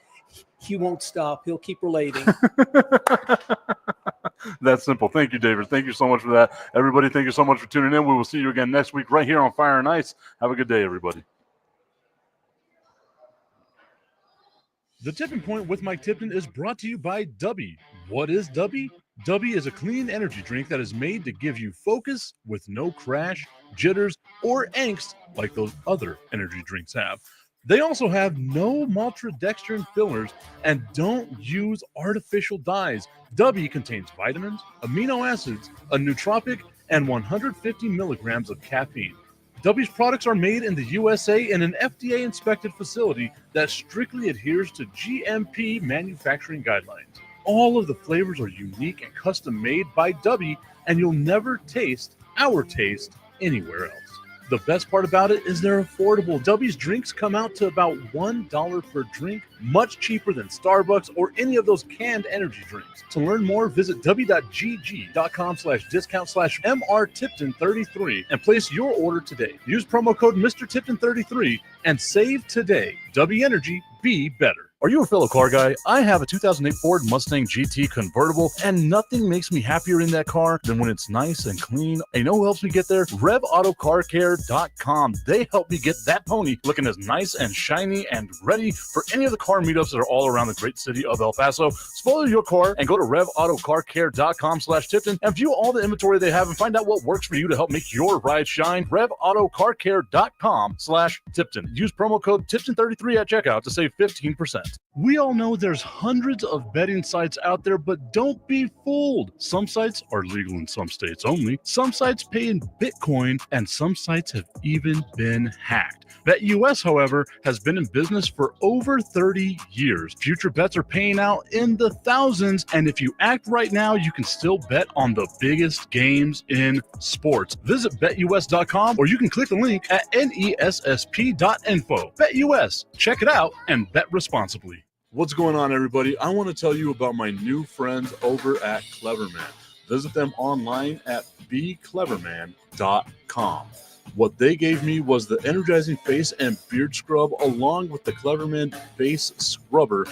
He won't stop. He'll keep relating. That's simple. Thank you, David. Thank you so much for that. Everybody, thank you so much for tuning in. We will see you again next week right here on Fire and Ice. Have a good day, everybody. The Tipping Point with Mike Tipton is brought to you by Dubby. What is Dubby? Dubby is a clean energy drink that is made to give you focus with no crash, jitters, or angst like those other energy drinks have. They also have no maltodextrin fillers and don't use artificial dyes. Dubby contains vitamins, amino acids, a nootropic, and 150 milligrams of caffeine. Dubby's products are made in the USA in an FDA-inspected facility that strictly adheres to GMP manufacturing guidelines. All of the flavors are unique and custom-made by Dubby, and you'll never taste our taste anywhere else. The best part about it is they're affordable. Dubby's drinks come out to about $1 per drink, much cheaper than Starbucks or any of those canned energy drinks. To learn more, visit w.gg.com/discount/MRTipton33 and place your order today. Use promo code MrTipton33 and save today. Dubby Energy, be better. Are you a fellow car guy? I have a 2008 Ford Mustang GT convertible, and nothing makes me happier in that car than when it's nice and clean. And you know who helps me get there? RevAutoCarCare.com. They help me get that pony looking as nice and shiny and ready for any of the car meetups that are all around the great city of El Paso. Spoil your car and go to RevAutoCarCare.com/Tipton and view all the inventory they have and find out what works for you to help make your ride shine. RevAutoCarCare.com/Tipton. Use promo code Tipton33 at checkout to save 15%. We all know there's hundreds of betting sites out there, but don't be fooled. Some sites are legal in some states only. Some sites pay in Bitcoin, and some sites have even been hacked. BetUS, however, has been in business for over 30 years. Future bets are paying out in the thousands, and if you act right now, you can still bet on the biggest games in sports. Visit BetUS.com, or you can click the link at nessp.info. BetUS, check it out and bet responsibly. What's going on, everybody? I want to tell you about my new friends over at Cleverman. Visit them online at becleverman.com. What they gave me was the energizing face and beard scrub along with the Cleverman face scrubber.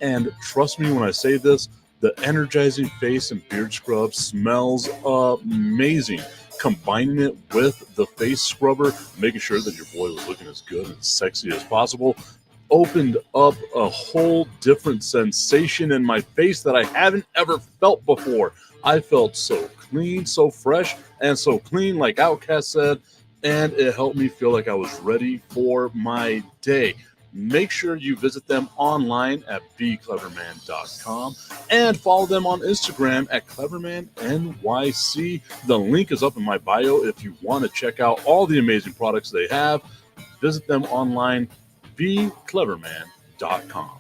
And trust me when I say this, the energizing face and beard scrub smells amazing. Combining it with the face scrubber, making sure that your boy was looking as good and sexy as possible, opened up a whole different sensation in my face that I haven't ever felt before. I felt so clean, so fresh, and so clean, like Outcast said, and it helped me feel like I was ready for my day. Make sure you visit them online at becleverman.com and follow them on Instagram at clevermannyc. The link is up in my bio if you want to check out all the amazing products they have. Visit them online, becleverman.com.